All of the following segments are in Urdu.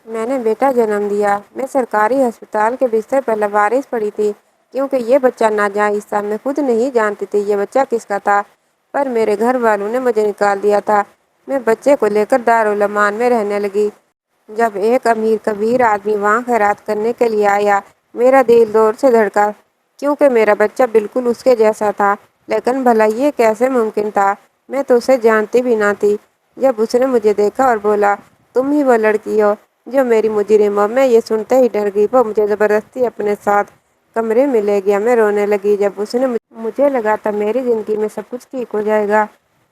میں نے بیٹا جنم دیا۔ میں سرکاری ہسپتال کے بستر پر لوارث پڑی تھی کیونکہ یہ بچہ ناجائز تھا۔ میں خود نہیں جانتی تھی یہ بچہ کس کا تھا، پر میرے گھر والوں نے مجھے نکال دیا تھا۔ میں بچے کو لے کر دارالامان میں رہنے لگی۔ جب ایک امیر کبیر آدمی وہاں خیرات کرنے کے لیے آیا، میرا دل زور سے دھڑکا کیونکہ میرا بچہ بالکل اس کے جیسا تھا۔ لیکن بھلا یہ کیسے ممکن تھا؟ میں تو اسے جانتی بھی نہ تھی۔ جب اس نے مجھے دیکھا اور بولا، تم ہی وہ لڑکی ہو جو میری مجرم ہو، میں یہ سنتے ہی ڈر گئی۔ وہ مجھے زبردستی اپنے ساتھ کمرے میں لے گیا۔ میں رونے لگی جب اس نے مجھے لگا تھا میری زندگی میں سب کچھ ٹھیک ہو جائے گا،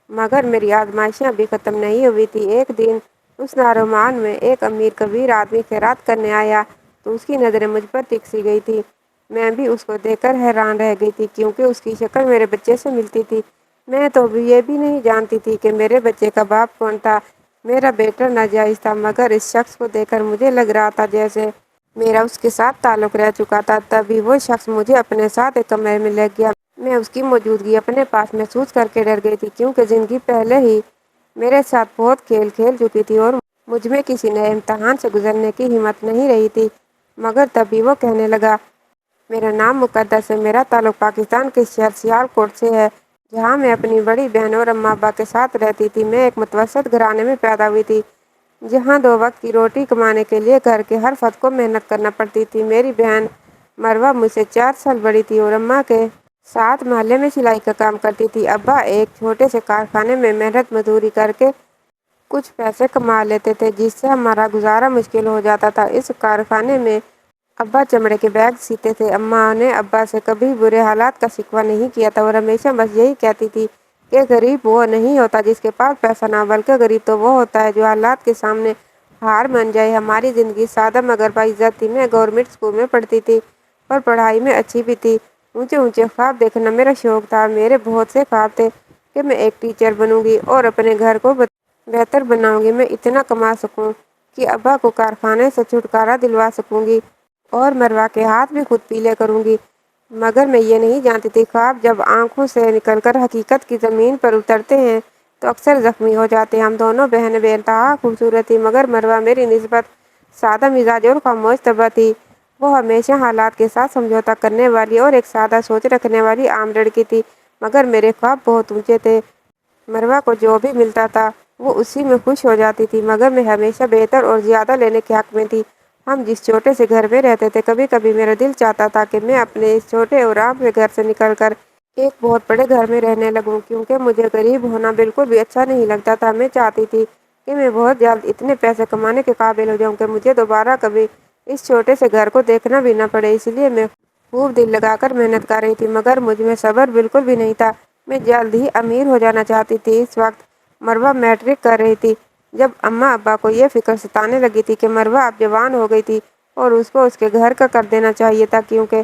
مگر میری آزمائشیں ابھی ختم نہیں ہوئی تھی۔ ایک دن اس دارالامان میں ایک امیر کبیر آدمی خیرات کرنے آیا تو اس کی نظریں مجھ پر ٹک سی گئی تھی۔ میں بھی اس کو دیکھ کر حیران رہ گئی تھی کیونکہ اس کی شکل میرے بچے سے ملتی تھی۔ میں تو یہ بھی نہیں جانتی تھی کہ میرے بچے کا باپ کون تھا۔ میرا بیٹا ناجائز تھا، مگر اس شخص کو دیکھ کر مجھے لگ رہا تھا جیسے میرا اس کے ساتھ تعلق رہ چکا تھا۔ تبھی وہ شخص مجھے اپنے ساتھ ایک کمرے میں لے گیا۔ میں اس کی موجودگی اپنے پاس محسوس کر کے ڈر گئی تھی کیونکہ زندگی پہلے ہی میرے ساتھ بہت کھیل کھیل چکی تھی اور مجھ میں کسی نئے امتحان سے گزرنے کی ہمت نہیں رہی تھی۔ مگر تبھی وہ کہنے لگا، میرا نام مقدس ہے، میرا تعلق پاکستان کے شہر سیالکوٹ سے ہے، جہاں میں اپنی بڑی بہن اور اماں ابا کے ساتھ رہتی تھی۔ میں ایک متوسط گھرانے میں پیدا ہوئی تھی جہاں 2 وقت کی روٹی کمانے کے لیے گھر کے ہر فرد کو محنت کرنا پڑتی تھی۔ میری بہن مروہ مجھ سے 4 سال بڑی تھی اور اماں کے ساتھ محلے میں سلائی کا کام کرتی تھی۔ ابا ایک چھوٹے سے کارخانے میں محنت مزدوری کر کے کچھ پیسے کما لیتے تھے جس سے ہمارا گزارا مشکل ہو جاتا تھا۔ اس کارخانے میں ابا چمڑے کے بیگ سیتے تھے۔ اماں نے ابا سے کبھی برے حالات کا شکوہ نہیں کیا تھا اور ہمیشہ بس یہی کہتی تھی کہ غریب وہ نہیں ہوتا جس کے پاس پیسہ نہ ہو، بلکہ غریب تو وہ ہوتا ہے جو حالات کے سامنے ہار مان جائے۔ ہماری زندگی سادہ مگر باعزت تھی۔ میں گورنمنٹ اسکول میں پڑھتی تھی اور پڑھائی میں اچھی بھی تھی۔ اونچے اونچے خواب دیکھنا میرا شوق تھا۔ میرے بہت سے خواب تھے کہ میں ایک ٹیچر بنوں گی اور اپنے گھر کو بہتر بناؤں گی۔ میں اتنا کما سکوں کہ ابا کو کارخانے سے چھٹکارا دلوا سکوں گی اور مروہ کے ہاتھ بھی خود پیلے کروں گی۔ مگر میں یہ نہیں جانتی تھی خواب جب آنکھوں سے نکل کر حقیقت کی زمین پر اترتے ہیں تو اکثر زخمی ہو جاتے ہیں۔ ہم دونوں بہنیں بے انتہا خوبصورت تھیں مگر مروہ میری نسبت سادہ مزاج اور خاموش طبع تھی۔ وہ ہمیشہ حالات کے ساتھ سمجھوتہ کرنے والی اور ایک سادہ سوچ رکھنے والی عام لڑکی تھی، مگر میرے خواب بہت اونچے تھے۔ مروہ کو جو بھی ملتا تھا وہ اسی میں خوش ہو جاتی تھی، مگر میں ہمیشہ بہتر اور زیادہ لینے کے حق میں تھی۔ ہم جس چھوٹے سے گھر میں رہتے تھے، کبھی کبھی میرا دل چاہتا تھا کہ میں اپنے اس چھوٹے اور عام سے گھر سے نکل کر ایک بہت بڑے گھر میں رہنے لگوں کیونکہ مجھے غریب ہونا بالکل بھی اچھا نہیں لگتا تھا۔ میں چاہتی تھی کہ میں بہت جلد اتنے پیسے کمانے کے قابل ہو جاؤں کہ مجھے دوبارہ کبھی اس چھوٹے سے گھر کو دیکھنا بھی نہ پڑے۔ اس لیے میں خوب دل لگا کر محنت کر رہی تھی، مگر مجھ میں صبر بالکل بھی نہیں تھا۔ میں جلد ہی امیر ہو جانا چاہتی تھی۔ اس وقت مروہ میٹرک کر رہی تھی جب اماں ابا کو یہ فکر ستانے لگی تھی کہ مروہ اب جوان ہو گئی تھی اور اس کو اس کے گھر کا کر دینا چاہیے تھا کیونکہ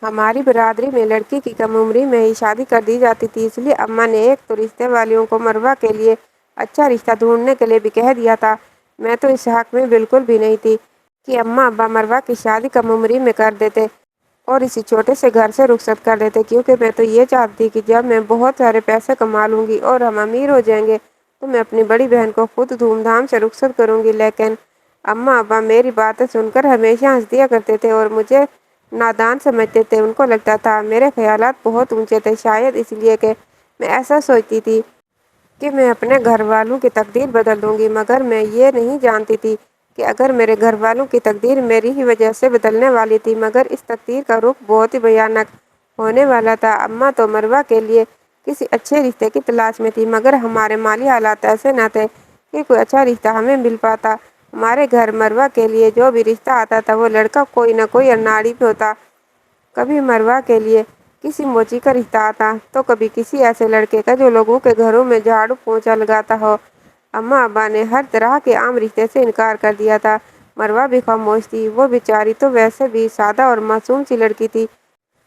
ہماری برادری میں لڑکی کی کم عمری میں ہی شادی کر دی جاتی تھی۔ اس لیے اماں نے ایک تو رشتے والیوں کو مروہ کے لیے اچھا رشتہ ڈھونڈنے کے لیے بھی کہہ دیا تھا۔ میں تو اس حق میں بالکل بھی نہیں تھی کہ اماں ابا مروہ کی شادی کم عمری میں کر دیتے اور اسی چھوٹے سے گھر سے رخصت کر دیتے، کیونکہ میں تو یہ چاہتی تھی کہ جب میں بہت سارے پیسے کما لوں گی اور ہم امیر ہو جائیں گے تو میں اپنی بڑی بہن کو خود دھوم دھام سے رخصت کروں گی۔ لیکن اماں ابا میری باتیں سن کر ہمیشہ ہنس دیا کرتے تھے اور مجھے نادان سمجھتے تھے۔ ان کو لگتا تھا میرے خیالات بہت اونچے تھے، شاید اس لیے کہ میں ایسا سوچتی تھی کہ میں اپنے گھر والوں کی تقدیر بدل دوں گی، مگر میں یہ نہیں جانتی تھی کہ اگر میرے گھر والوں کی تقدیر میری ہی وجہ سے بدلنے والی تھی، مگر اس تقدیر کا رخ بہت ہی بھیانک ہونے والا تھا۔ اماں تو مروہ کے لیے کسی اچھے رشتے کی تلاش میں تھی، مگر ہمارے مالی حالات ایسے نہ تھے کہ کوئی اچھا رشتہ ہمیں مل پاتا۔ ہمارے گھر مروہ کے لیے جو بھی رشتہ آتا تھا وہ لڑکا کوئی نہ کوئی اناڑی بھی ہوتا۔ کبھی مروہ کے لیے کسی موچی کا رشتہ آتا تو کبھی کسی ایسے لڑکے کا جو لوگوں کے گھروں میں جھاڑو پوچھا لگاتا ہو۔ اماں ابا نے ہر طرح کے عام رشتے سے انکار کر دیا تھا۔ مروہ بھی خاموش تھی، وہ بیچاری تو ویسے بھی سادہ اور معصوم سی لڑکی تھی۔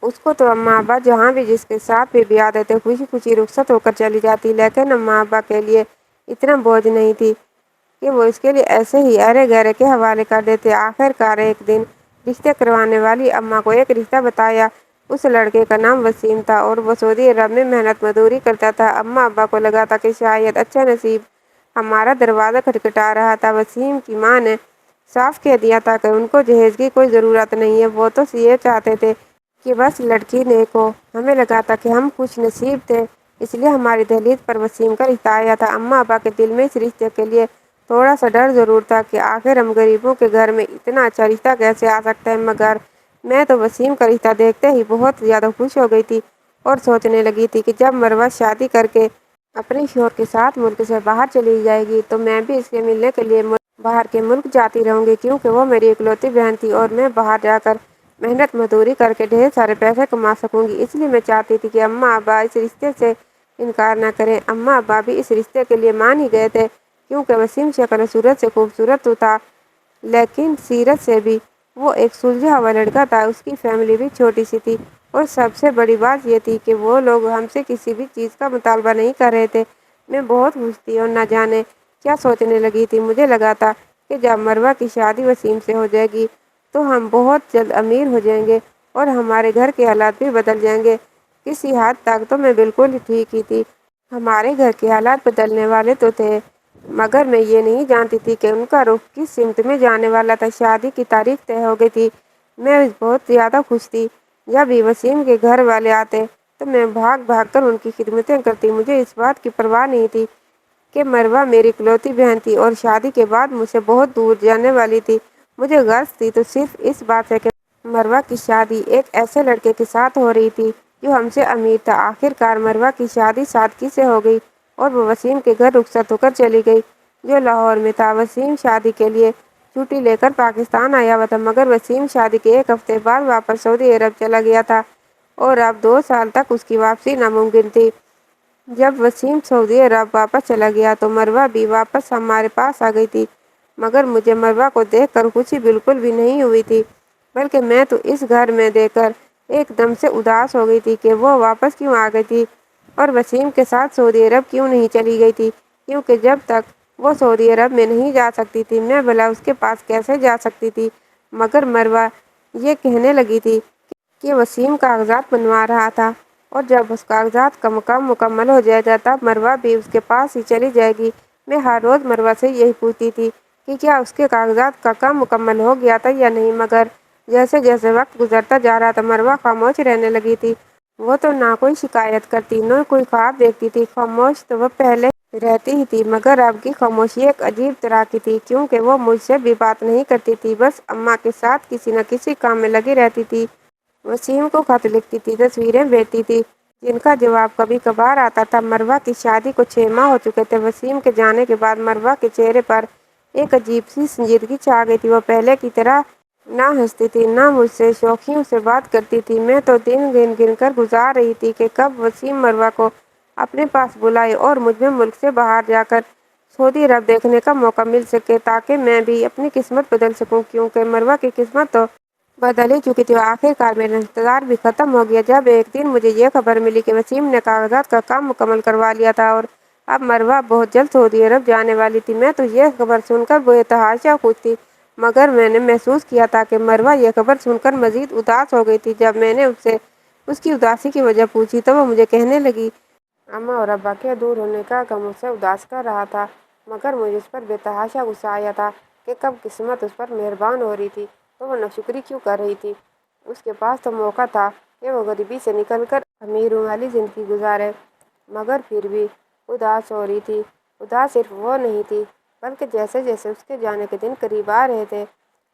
اس کو تو اماں ابا جہاں بھی جس کے ساتھ بھی بیاہ دیتے خوشی خوشی رخصت ہو کر چلی جاتی، لیکن اماں ابا کے لیے اتنا بوجھ نہیں تھی کہ وہ اس کے لیے ایسے ہی ارے گرے کے حوالے کر دیتے۔ آخر کار ایک دن رشتے کروانے والی اماں کو ایک رشتہ بتایا۔ اس لڑکے کا نام وسیم تھا اور وہ سعودی عرب میں محنت مزدوری کرتا تھا۔ اماں ابا کو لگا تھا کہ شاید اچھا نصیب ہمارا دروازہ کھٹکھٹا رہا تھا۔ وسیم کی ماں نے صاف کہہ دیا تھا کہ ان کو جہیز کی کوئی ضرورت نہیں ہے، وہ تو یہ چاہتے تھے کہ بس لڑکی نیک ہو۔ ہمیں لگا تھا کہ ہم خوش نصیب تھے، اس لیے ہماری دہلیز پر وسیم کا رشتہ آیا تھا۔ اماں ابا کے دل میں اس رشتے کے لیے تھوڑا سا ڈر ضرور تھا کہ آخر ہم غریبوں کے گھر میں اتنا اچھا رشتہ کیسے آ سکتا ہے، مگر میں تو وسیم کا رشتہ دیکھتے ہی بہت زیادہ خوش ہو گئی تھی اور سوچنے لگی تھی کہ جب مروہ شادی کر کے اپنے شوہر کے ساتھ ملک سے باہر چلی جائے گی تو میں بھی اس سے ملنے کے لیے باہر کے ملک جاتی رہوں گی، کیونکہ وہ میری اکلوتی بہن تھی اور میں باہر جا کر محنت مزدوری کر کے ڈھیر سارے پیسے کما سکوں گی۔ اس لیے میں چاہتی تھی کہ اماں ابا اس رشتے سے انکار نہ کریں۔ اماں ابا بھی اس رشتے کے لیے مان ہی گئے تھے، کیونکہ وسیم شکل و صورت سے خوبصورت تو تھا، لیکن سیرت سے بھی وہ ایک سلجھا ہوا لڑکا تھا۔ اس کی فیملی بھی چھوٹی سی تھی اور سب سے بڑی بات یہ تھی کہ وہ لوگ ہم سے کسی بھی چیز کا مطالبہ نہیں کر رہے تھے۔ میں بہت خوش تھی اور نہ جانے کیا سوچنے لگی تھی۔ مجھے لگا تھا کہ جب مروہ کی شادی وسیم سے ہو جائے گی تو ہم بہت جلد امیر ہو جائیں گے اور ہمارے گھر کے حالات بھی بدل جائیں گے۔ کسی حد تک تو میں بالکل ٹھیک ہی تھی۔ ہمارے گھر کے حالات بدلنے والے تو تھے، مگر میں یہ نہیں جانتی تھی کہ ان کا رخ کس سمت میں جانے والا تھا۔ شادی کی تاریخ طے ہو گئی تھی۔ میں بہت زیادہ خوش تھی۔ جب بھی وسیم کے گھر والے آتے تو میں بھاگ بھاگ کر ان کی خدمتیں کرتی۔ مجھے اس بات کی پرواہ نہیں تھی کہ مروہ میری اکلوتی بہن تھی اور شادی کے بعد مجھ سے بہت دور جانے والی تھی۔ مجھے غرض تھی تو صرف اس بات سے کہ مروہ کی شادی ایک ایسے لڑکے کے ساتھ ہو رہی تھی جو ہم سے امیر تھا۔ آخر کار مروہ کی شادی سادگی سے ہو گئی اور وہ وسیم کے گھر رخصت ہو کر چلی گئی، جو لاہور میں تھا۔ وسیم شادی کے لیے چھٹی لے کر پاکستان آیا ہوا تھا، مگر وسیم شادی کے ایک ہفتے بعد واپس سعودی عرب چلا گیا تھا اور اب 2 سال تک اس کی واپسی ناممکن تھی۔ جب وسیم سعودی عرب واپس چلا گیا تو مروہ بھی واپس ہمارے پاس آ گئی تھی، مگر مجھے مروہ کو دیکھ کر خوشی بالکل بھی نہیں ہوئی تھی، بلکہ میں تو اس گھر میں دیکھ کر ایک دم سے اداس ہو گئی تھی کہ وہ واپس کیوں آ گئی تھی اور وسیم کے ساتھ سعودی عرب کیوں نہیں چلی گئی تھی، کیونکہ جب تک وہ سعودی عرب میں نہیں جا سکتی تھی میں بھلا اس کے پاس کیسے جا سکتی تھی۔ مگر مروہ یہ کہنے لگی تھی کہ وسیم کاغذات بنوا رہا تھا اور جب اس کاغذات کا کام مکمل ہو جائے گا تب مروہ بھی اس کے پاس ہی چلی جائے گی۔ میں ہر روز مروہ سے یہی پوچھتی تھی کہ کیا اس کے کاغذات کا کام مکمل ہو گیا تھا یا نہیں، مگر جیسے جیسے وقت گزرتا جا رہا تھا مروہ خاموش رہنے لگی تھی۔ وہ تو نہ کوئی شکایت کرتی، نہ کوئی خواب دیکھتی تھی۔ خاموش تو وہ پہلے رہتی ہی تھی، مگر اب کی خاموشی ایک عجیب طرح کی تھی، کیونکہ وہ مجھ سے بھی بات نہیں کرتی تھی، بس اماں کے ساتھ کسی نہ کسی کام میں لگی رہتی تھی۔ وسیم کو خط لکھتی تھی، تصویریں بھیجتی تھی، جن کا جواب کبھی کبھار آتا تھا۔ مروہ کی شادی کو 6 ماہ ہو چکے تھے۔ وسیم کے جانے کے بعد مروہ کے چہرے پر ایک عجیب سی سنجیدگی چھا گئی تھی۔ وہ پہلے کی طرح نہ ہنستی تھی، نہ مجھ سے شوخیوں سے بات کرتی تھی۔ میں تو دن گن کر گزار رہی تھی کہ کب وسیم مروہ کو اپنے پاس بلائے اور مجھ میں ملک سے باہر جا کر سعودی عرب دیکھنے کا موقع مل سکے، تاکہ میں بھی اپنی قسمت بدل سکوں، کیونکہ مروہ کی قسمت تو بدل ہی چکی تھی۔ آخر کار میرا انتظار بھی ختم ہو گیا جب ایک دن مجھے یہ خبر ملی کہ وسیم نے کاغذات کا کام مکمل کروا لیا تھا اور اب مروہ بہت جلد سعودی عرب جانے والی تھی۔ میں تو یہ خبر سن کر بے تحاشا خوش تھی، مگر میں نے محسوس کیا تھا کہ مروہ یہ خبر سن کر مزید اداس ہو گئی تھی۔ جب میں نے اس سے اس کی اداسی کی وجہ پوچھی تو وہ مجھے کہنے لگی اماں اور ابا کے دور ہونے کا غم اسے اداس کر رہا تھا، مگر مجھے اس پر بے تحاشا غصہ آیا تھا کہ کب قسمت اس پر مہربان ہو رہی تھی تو وہ ناشکری کیوں کر رہی تھی۔ اس کے پاس تو موقع تھا کہ وہ غریبی سے نکل کر امیروں والی زندگی گزارے، مگر پھر بھی اداس ہو رہی تھی۔ اداس صرف وہ نہیں تھی، بلکہ جیسے جیسے اس کے جانے کے دن قریب آ رہے تھے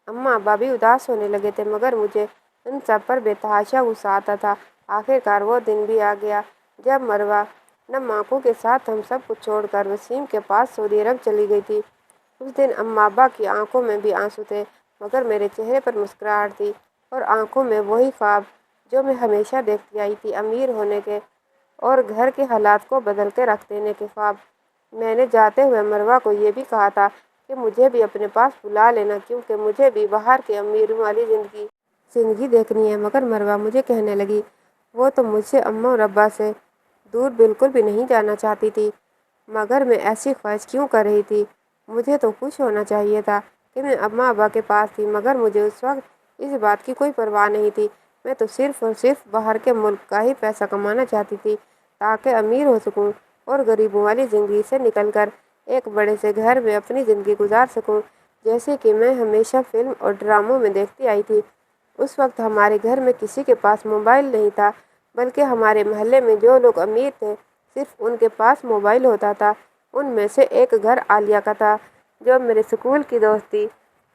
اماں ابا بھی اداس ہونے لگے تھے، مگر مجھے ان سب پر بے تحاشا غصہ آتا تھا۔ آخر کار وہ دن بھی آ گیا جب مروہ نم آنکھوں کے ساتھ ہم سب کو چھوڑ کر وسیم کے پاس سعودی عرب چلی گئی تھی۔ اس دن اماں ابا کی آنکھوں میں بھی آنسو تھے، مگر میرے چہرے پر مسکراہٹ تھی اور آنکھوں میں وہی خواب جو میں ہمیشہ دیکھتی آئی تھی، امیر ہونے کے اور گھر کے حالات کو بدل کے رکھ دینے کے خواب۔ میں نے جاتے ہوئے مروہ کو یہ بھی کہا تھا کہ مجھے بھی اپنے پاس بلا لینا، کیونکہ مجھے بھی باہر کے امیروں والی زندگی دیکھنی ہے، مگر مروہ مجھے کہنے لگی وہ تو مجھ سے اماں اور ابا سے دور بالکل بھی نہیں جانا چاہتی تھی، مگر میں ایسی خواہش کیوں کر رہی تھی؟ مجھے تو خوش ہونا چاہیے تھا کہ میں اماں ابا کے پاس تھی، مگر مجھے اس وقت اس بات کی کوئی پرواہ نہیں تھی۔ میں تو صرف اور صرف باہر کے ملک کا ہی پیسہ کمانا چاہتی تھی، تاکہ امیر ہو سکوں اور غریبوں والی زندگی سے نکل کر ایک بڑے سے گھر میں اپنی زندگی گزار سکوں۔ جیسے کہ میں ہمیشہ فلم اور ڈراموں میں دیکھتی آئی تھی۔ اس وقت ہمارے گھر میں کسی کے پاس موبائل نہیں تھا، بلکہ ہمارے محلے میں جو لوگ امیر تھے صرف ان کے پاس موبائل ہوتا تھا۔ ان میں سے ایک گھر عالیہ کا تھا، جو میرے اسکول کی دوست تھی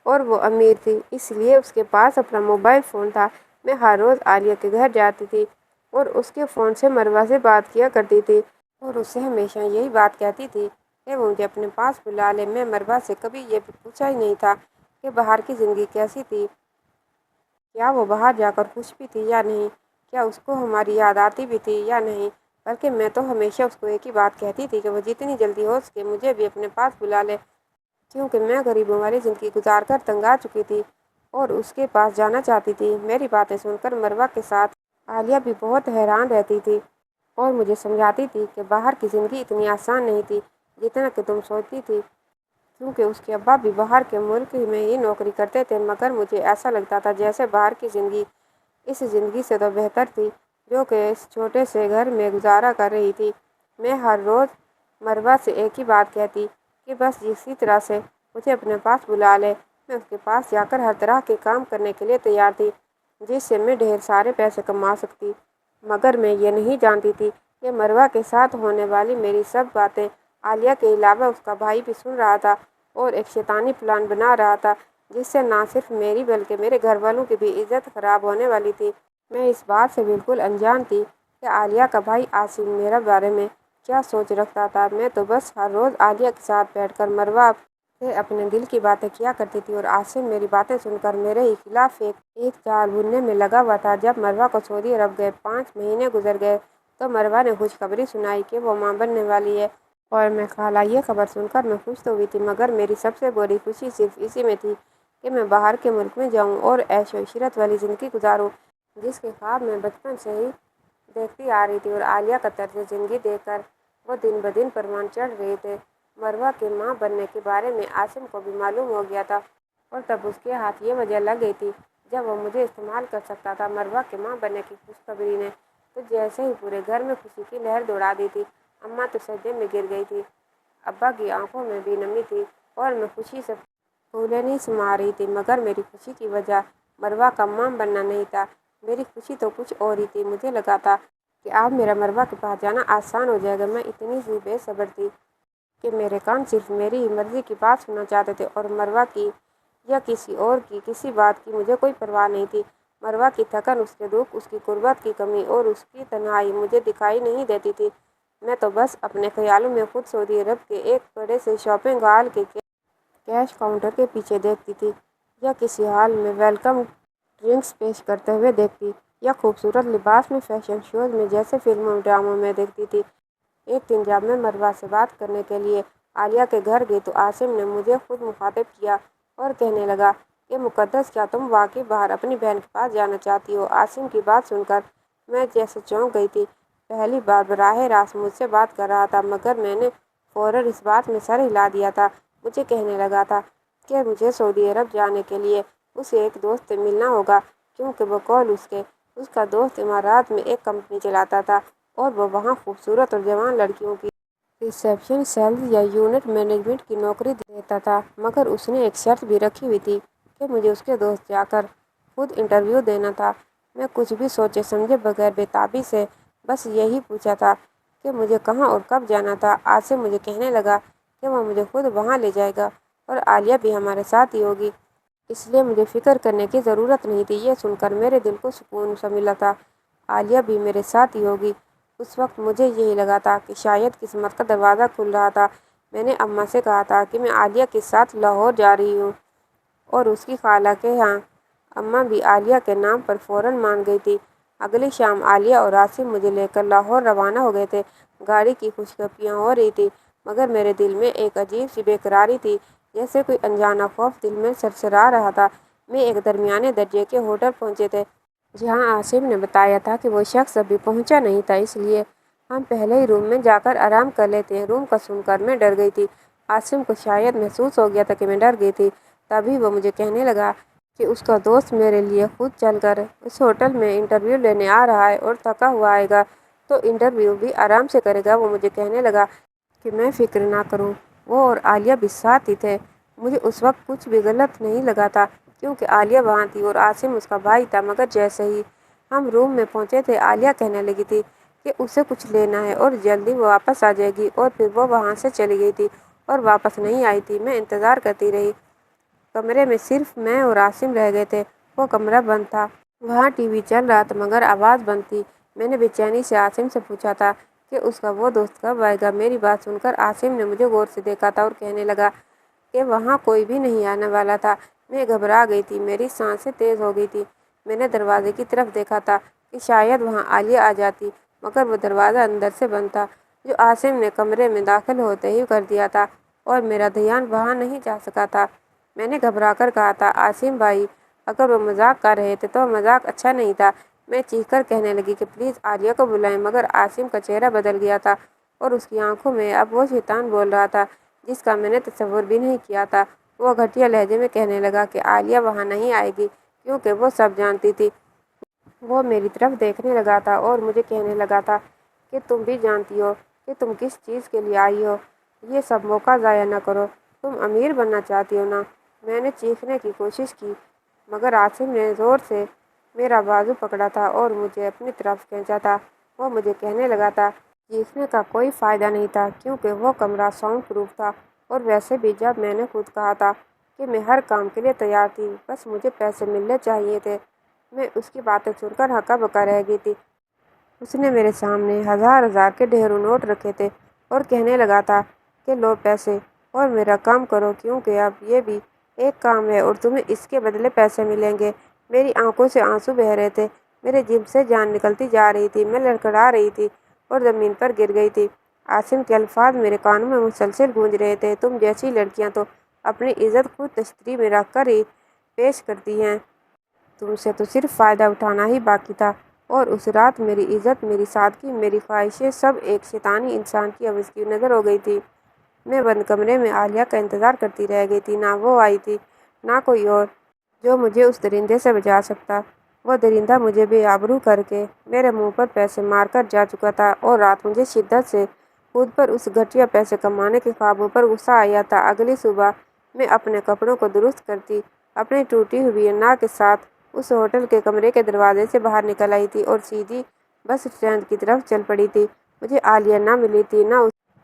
اور وہ امیر تھی، اس لیے اس کے پاس اپنا موبائل فون تھا۔ میں ہر روز عالیہ کے گھر جاتی تھی اور اس کے فون سے مروہ سے بات کیا کرتی تھی اور اس سے ہمیشہ یہی بات کہتی تھی کہ وہ مجھے اپنے پاس بلا لے۔ میں مروہ سے کبھی یہ پوچھا ہی نہیں تھا کہ باہر کی زندگی کیسی تھی، کیا وہ باہر جا کر خوش بھی تھی یا نہیں، کیا اس کو ہماری یاد آتی بھی تھی یا نہیں، بلکہ میں تو ہمیشہ اس کو ایک ہی بات کہتی تھی کہ وہ جتنی جلدی ہو سکے مجھے بھی اپنے پاس بلا لے، کیونکہ میں غریبوں والی زندگی گزار کر تنگ آ چکی تھی اور اس کے پاس جانا چاہتی تھی۔ میری باتیں سن کر مروہ کے ساتھ عالیہ بھی بہت حیران رہتی تھی اور مجھے سمجھاتی تھی کہ باہر کی زندگی اتنی آسان نہیں تھی جتنا کہ تم سوچتی تھی، کیونکہ اس کے ابا بھی باہر کے ملک میں ہی نوکری کرتے تھے، مگر مجھے ایسا لگتا تھا جیسے باہر کی زندگی اس زندگی سے تو بہتر تھی جو کہ اس چھوٹے سے گھر میں گزارا کر رہی تھی۔ میں ہر روز مروہ سے ایک ہی بات کہتی کہ بس اسی طرح سے مجھے اپنے پاس بلا لے۔ میں اس کے پاس جا کر ہر طرح کے کام کرنے کے لیے تیار تھی جس سے میں ڈھیر سارے پیسے کما سکتی، مگر میں یہ نہیں جانتی تھی کہ مروہ کے ساتھ ہونے والی میری سب باتیں عالیہ کے علاوہ اس کا بھائی بھی سن رہا تھا اور ایک شیطانی پلان بنا رہا تھا جس سے نہ صرف میری بلکہ میرے گھر والوں کی بھی عزت خراب ہونے والی تھی۔ میں اس بات سے بالکل انجان تھی کہ عالیہ کا بھائی عاصم میرے بارے میں کیا سوچ رکھتا تھا۔ میں تو بس ہر روز عالیہ کے ساتھ بیٹھ کر مروہ سے اپنے دل کی باتیں کیا کرتی تھی اور عاصم میری باتیں سن کر میرے ہی خلاف ایک چال بننے میں لگا ہوا تھا۔ جب مروہ کو سعودی عرب گئے 5 مہینے گزر گئے تو مروہ نے خوشخبری سنائی کہ وہ ماں بننے والی ہے اور میں خالہ یہ خبر سن کر میں خوش تو ہوئی تھی، مگر میری سب سے بڑی خوشی صرف اسی میں تھی کہ میں باہر کے ملک میں جاؤں اور عیش و عشرت والی زندگی گزاروں جس کے خواب میں بچپن سے ہی دیکھتی آ رہی تھی۔ اور عالیہ کا طرز زندگی دیکھ کر وہ دن بدن پروان چڑھ رہے تھے۔ مروہ کے ماں بننے کے بارے میں عاصم کو بھی معلوم ہو گیا تھا اور تب اس کے ہاتھ یہ وجہ لگ گئی تھی جب وہ مجھے استعمال کر سکتا تھا۔ مروہ کے ماں بننے کی خوشخبری نے تو جیسے ہی پورے گھر میں خوشی کی لہر دوڑا دی تھی۔ اماں تو سجدے میں گر گئی تھی، ابا کی آنکھوں میں بھی نمی تھی اور میں خوشی سے پھولے نہیں سما رہی تھی، مگر میری خوشی کی وجہ مروہ کا ماں بننا نہیں تھا۔ میری خوشی تو کچھ اور ہی تھی۔ مجھے لگا تھا کہ اب میرا مروہ کے پاس جانا آسان ہو جائے گا۔ میں اتنی سی بے صبر تھی کہ میرے کان صرف میری ہی مرضی کی بات سننا چاہتے تھے اور مروہ کی یا کسی اور کی کسی بات کی مجھے کوئی پرواہ نہیں تھی۔ مروہ کی تھکن، اس کے دکھ، اس کی غربت کی کمی اور اس کی تنہائی مجھے دکھائی نہیں دیتی تھی۔ میں تو بس اپنے خیالوں میں خود سعودی عرب کے ایک بڑے سے شاپنگ ہال کے کیش کاؤنٹر کے پیچھے دیکھتی تھی، یا کسی ہال میں ویلکم ڈرنکس پیش کرتے ہوئے دیکھتی، یا خوبصورت لباس میں فیشن شوز میں جیسے فلموں اور ڈراموں میں دیکھتی تھی۔ ایک دن جب میں مروہ سے بات کرنے کے لیے عالیہ کے گھر گئی تو عاصم نے مجھے خود مخاطب کیا اور کہنے لگا کہ مقدس، کیا تم واقعی باہر اپنی بہن کے پاس جانا چاہتی ہو؟ عاصم کی بات سن کر میں جیسے چونک گئی تھی۔ پہلی بار براہ راست مجھ سے بات کر رہا تھا، مگر میں نے فوراً اس بات میں سر ہلا دیا تھا۔ مجھے کہنے لگا تھا کہ مجھے سعودی عرب جانے کے لیے اسے ایک دوست سے ملنا ہوگا، کیونکہ بقول اس کا دوست امارات میں ایک کمپنی چلاتا تھا اور وہ وہاں خوبصورت اور جوان لڑکیوں کی ریسیپشن، سیلز یا یونٹ مینجمنٹ کی نوکری دیتا تھا، مگر اس نے ایک شرط بھی رکھی ہوئی تھی کہ مجھے اس کے دوست جا کر خود انٹرویو دینا تھا۔ میں کچھ بھی سوچے سمجھے بغیر بے تابی سے بس یہی پوچھا تھا کہ مجھے کہاں اور کب جانا تھا۔ عاصم مجھے کہنے لگا کہ وہ مجھے خود وہاں لے جائے گا اور عالیہ بھی ہمارے ساتھ ہی ہوگی، اس لیے مجھے فکر کرنے کی ضرورت نہیں تھی۔ یہ سن کر میرے دل کو سکون سا ملا تھا، عالیہ بھی میرے ساتھ ہی ہوگی۔ اس وقت مجھے یہی لگا تھا کہ شاید قسمت کا دروازہ کھل رہا تھا۔ میں نے اماں سے کہا تھا کہ میں عالیہ کے ساتھ لاہور جا رہی ہوں اور اس کی خالہ کے ہاں۔ اماں بھی عالیہ کے نام پر فوراً مان گئی تھی۔ اگلی شام عالیہ اور عاصم مجھے لے کر لاہور روانہ ہو گئے تھے۔ گاڑی کی خوشخبریاں ہو رہی تھی، مگر میرے دل میں ایک عجیب سی بے قراری تھی، جیسے کوئی انجانا خوف دل میں سرسرا رہا تھا۔ میں ایک درمیانے درجے کے ہوٹل پہنچے تھے جہاں عاصم نے بتایا تھا کہ وہ شخص ابھی پہنچا نہیں تھا، اس لیے ہم پہلے ہی روم میں جا کر آرام کر لیتے ہیں۔ روم کا سن کر میں ڈر گئی تھی۔ عاصم کو شاید محسوس ہو گیا تھا کہ میں ڈر گئی تھی، تبھی وہ مجھے کہنے لگا کہ اس کا دوست میرے لیے خود چل کر اس ہوٹل میں انٹرویو لینے آ رہا ہے اور تھکا ہوا آئے گا تو انٹرویو بھی آرام سے کرے گا۔ وہ مجھے کہنے لگا کہ میں فکر نہ کروں، وہ اور عالیہ بھی ساتھ ہی تھے۔ مجھے اس وقت کچھ بھی غلط نہیں لگا تھا کیونکہ عالیہ وہاں تھی اور عاصم اس کا بھائی تھا، مگر جیسے ہی ہم روم میں پہنچے تھے عالیہ کہنے لگی تھی کہ اسے کچھ لینا ہے اور جلدی وہ واپس آ جائے گی، اور پھر وہ وہاں سے چلی گئی تھی اور واپس نہیں آئی تھی۔ میں انتظار کرتی رہی۔ کمرے میں صرف میں اور عاصم رہ گئے تھے۔ وہ کمرہ بند تھا۔ وہاں ٹی وی چل رہا تھا مگر آواز بند تھی۔ میں نے بے چینی سے عاصم سے پوچھا تھا کہ اس کا وہ دوست کب آئے گا۔ میری بات سن کر عاصم نے مجھے غور سے دیکھا تھا اور کہنے لگا کہ وہاں کوئی بھی نہیں آنے والا تھا۔ میں گھبرا گئی تھی، میری سانسیں تیز ہو گئی تھی۔ میں نے دروازے کی طرف دیکھا تھا کہ شاید وہاں عالیہ آ جاتی، مگر وہ دروازہ اندر سے بند تھا، جو عاصم نے کمرے میں داخل ہوتے ہی کر دیا تھا، اور میرا دھیان وہاں نہیں جا سکا تھا۔ میں نے گھبرا کر کہا تھا، عاصم بھائی، اگر وہ مذاق کر رہے تھے تو مذاق اچھا نہیں تھا۔ میں چیخ کر کہنے لگی کہ پلیز عالیہ کو بلائیں، مگر عاصم کا چہرہ بدل گیا تھا اور اس کی آنکھوں میں اب وہ شیطان بول رہا تھا جس کا میں نے تصور بھی نہیں کیا تھا۔ وہ گھٹیا لہجے میں کہنے لگا کہ عالیہ وہاں نہیں آئے گی، کیونکہ وہ سب جانتی تھی۔ وہ میری طرف دیکھنے لگا تھا اور مجھے کہنے لگا تھا کہ تم بھی جانتی ہو کہ تم کس چیز کے لیے آئی ہو۔ یہ سب موقع ضائع نہ کرو۔ تم امیر بننا چاہتی ہو نا؟ میں نے چیخنے کی کوشش کی مگر عاصم نے زور سے میرا بازو پکڑا تھا اور مجھے اپنی طرف کھینچا تھا۔ وہ مجھے کہنے لگا تھا چیخنے کا کوئی فائدہ نہیں تھا کیونکہ وہ کمرہ ساؤنڈ پروف تھا، اور ویسے بھی جب میں نے خود کہا تھا کہ میں ہر کام کے لیے تیار تھی، بس مجھے پیسے ملنے چاہیے تھے۔ میں اس کی باتیں سن کر ہکا بکا رہ گئی تھی۔ اس نے میرے سامنے ہزار ہزار کے ڈھیروں نوٹ رکھے تھے اور کہنے لگا تھا کہ لو پیسے اور میرا کام کرو، کیونکہ اب یہ بھی ایک کام ہے اور تمہیں اس کے بدلے پیسے ملیں گے۔ میری آنکھوں سے آنسو بہہ رہے تھے، میرے جسم سے جان نکلتی جا رہی تھی، میں لڑکھڑا رہی تھی اور زمین پر گر گئی تھی۔ عاصم کے الفاظ میرے کانوں میں مسلسل گونج رہے تھے، تم جیسی لڑکیاں تو اپنی عزت خود تشتری میں رکھ کر ہی پیش کرتی ہیں۔ تم سے تو صرف فائدہ اٹھانا ہی باقی تھا، اور اس رات میری عزت، میری سادگی، میری خواہشیں سب ایک شیطانی انسان کی عوض کی نظر ہو گئی تھی۔ میں بند کمرے میں عالیہ کا انتظار کرتی رہ گئی تھی۔ نہ وہ آئی تھی، نہ کوئی اور جو مجھے اس درندے سے بچا سکتا۔ وہ درندہ مجھے بے آبرو کر کے میرے منہ پر پیسے مار کر جا چکا تھا، اور رات مجھے شدت سے خود پر اس گھٹیا پیسے کمانے کے خوابوں پر غصہ آیا تھا۔ اگلی صبح میں اپنے کپڑوں کو درست کرتی اپنی ٹوٹی ہوئی انا کے ساتھ اس ہوٹل کے کمرے کے دروازے سے باہر نکل آئی تھی اور سیدھی بس اسٹینڈ کی طرف چل پڑی تھی۔ مجھے عالیہ نہ ملی تھی، نہ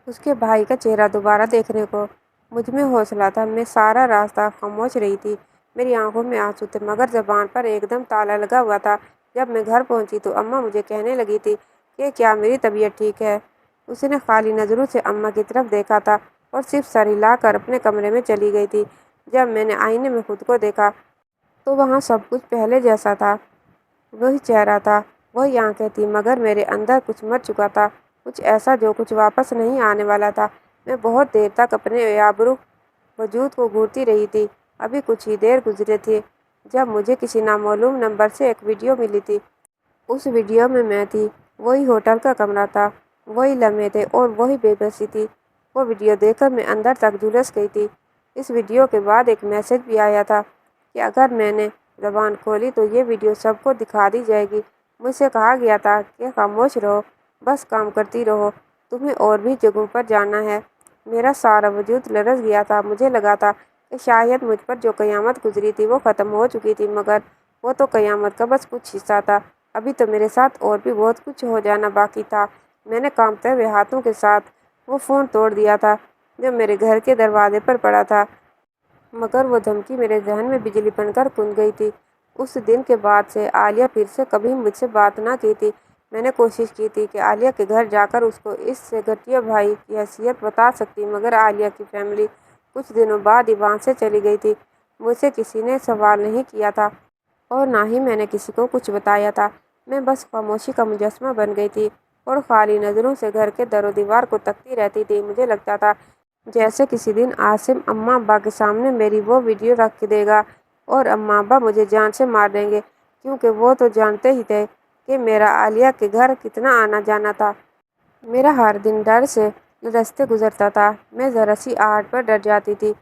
اس کے بھائی کا چہرہ دوبارہ دیکھنے کو مجھ میں حوصلہ تھا۔ میں سارا راستہ خاموش رہی تھی، میری آنکھوں میں آنسو تھے مگر زبان پر ایک دم تالا لگا ہوا تھا۔ جب میں گھر پہنچی تو اماں مجھے کہنے لگی تھی کہ کیا میری طبیعت ٹھیک ہے۔ اس نے خالی نظروں سے اماں کی طرف دیکھا تھا اور صرف سر ہلا کر اپنے کمرے میں چلی گئی تھی۔ جب میں نے آئینے میں خود کو دیکھا تو وہاں سب کچھ پہلے جیسا تھا۔ وہی چہرہ تھا، وہی آنکھیں تھیں، مگر میرے اندر کچھ مر چکا تھا، کچھ ایسا جو کچھ واپس نہیں آنے والا تھا۔ میں بہت دیر تک اپنے بے آبرو وجود کو گھورتی رہی تھی۔ ابھی کچھ ہی دیر گزری تھی جب مجھے کسی نامعلوم نمبر سے ایک ویڈیو ملی تھی۔ اس ویڈیو میں تھی، وہی ہوٹل کا کمرہ تھا، وہی لمحے تھے اور وہی بے بسی تھی۔ وہ ویڈیو دیکھ کر میں اندر تک جھلس گئی تھی۔ اس ویڈیو کے بعد ایک میسج بھی آیا تھا کہ اگر میں نے زبان کھولی تو یہ ویڈیو سب کو دکھا دی جائے گی۔ مجھ سے کہا گیا تھا کہ خاموش رہو، بس کام کرتی رہو، تمہیں اور بھی جگہوں پر جانا ہے۔ میرا سارا وجود لرز گیا تھا۔ مجھے لگا تھا کہ شاید مجھ پر جو قیامت گزری تھی وہ ختم ہو چکی تھی، مگر وہ تو قیامت کا بس کچھ حصہ تھا۔ ابھی تو میرے ساتھ اور بھی بہت کچھ ہو جانا باقی تھا۔ میں نے کانپتے ہوئے ہاتھوں کے ساتھ وہ فون توڑ دیا تھا جو میرے گھر کے دروازے پر پڑا تھا، مگر وہ دھمکی میرے ذہن میں بجلی بن کر گونج گئی تھی۔ اس دن کے بعد سے عالیہ پھر سے کبھی مجھ سے بات نہ کی تھی۔ میں نے کوشش کی تھی کہ عالیہ کے گھر جا کر اس کو اس سے گھٹیا بھائی کی حیثیت بتا سکتی، مگر عالیہ کی فیملی کچھ دنوں بعد ہی وہاں سے چلی گئی تھی۔ مجھ سے کسی نے سوال نہیں کیا تھا اور نہ ہی میں نے کسی کو کچھ بتایا تھا۔ میں بس خاموشی کا مجسمہ بن گئی تھی اور خالی نظروں سے گھر کے در و دیوار کو تکتی رہتی تھی۔ مجھے لگتا تھا جیسے کسی دن عاصم اماں ابا کے سامنے میری وہ ویڈیو رکھ دے گا اور اماں ابا مجھے جان سے مار دیں گے، کیونکہ وہ تو جانتے ہی تھے کہ میرا عالیہ کے گھر کتنا آنا جانا تھا۔ میرا ہر دن ڈر سے لرزتے گزرتا تھا۔ میں ذرا سی آہٹ پر ڈر جاتی تھی۔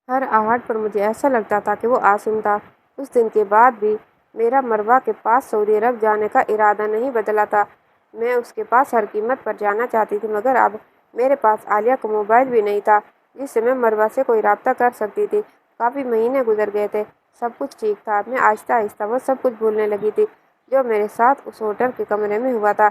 ہر آہٹ پر مجھے ایسا لگتا تھا کہ وہ عاصم تھا۔ اس دن کے بعد بھی میرا مروہ کے پاس سعودی عرب جانے کا ارادہ نہیں بدلا تھا۔ میں اس کے پاس ہر قیمت پر جانا چاہتی تھی، مگر اب میرے پاس عالیہ کا موبائل بھی نہیں تھا۔ جس سے میں مروا سے کوئی رابطہ کر سکتی تھی۔ کافی مہینے گزر گئے تھے، سب کچھ ٹھیک تھا۔ میں آہستہ آہستہ وہ سب کچھ بھولنے لگی تھی جو میرے ساتھ اس ہوٹل کے کمرے میں ہوا تھا۔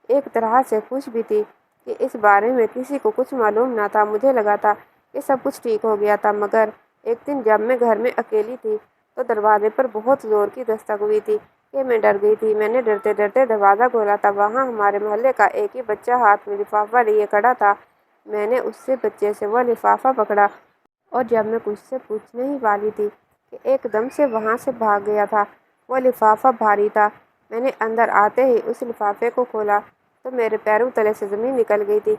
ایک طرح سے خوش بھی تھی کہ اس بارے میں کسی کو کچھ معلوم نہ تھا۔ مجھے لگا تھا کہ سب کچھ ٹھیک ہو گیا تھا، مگر ایک دن جب میں گھر میں اکیلی تھی تو دروازے پر بہت زور کی دستک ہوئی تھی کہ میں ڈر گئی تھی۔ میں نے ڈرتے ڈرتے دروازہ کھولا تھا۔ وہاں ہمارے محلے کا ایک ہی بچہ ہاتھ میں لفافہ لیے کھڑا تھا۔ میں نے اس بچے سے وہ لفافہ پکڑا اور جب میں کچھ سے پوچھنے ہی والی تھی کہ ایک دم سے وہاں سے بھاگ گیا تھا۔ وہ لفافہ بھاری تھا۔ میں نے اندر آتے ہی اس لفافے کو کھولا تو میرے پیروں تلے سے زمین نکل گئی تھی۔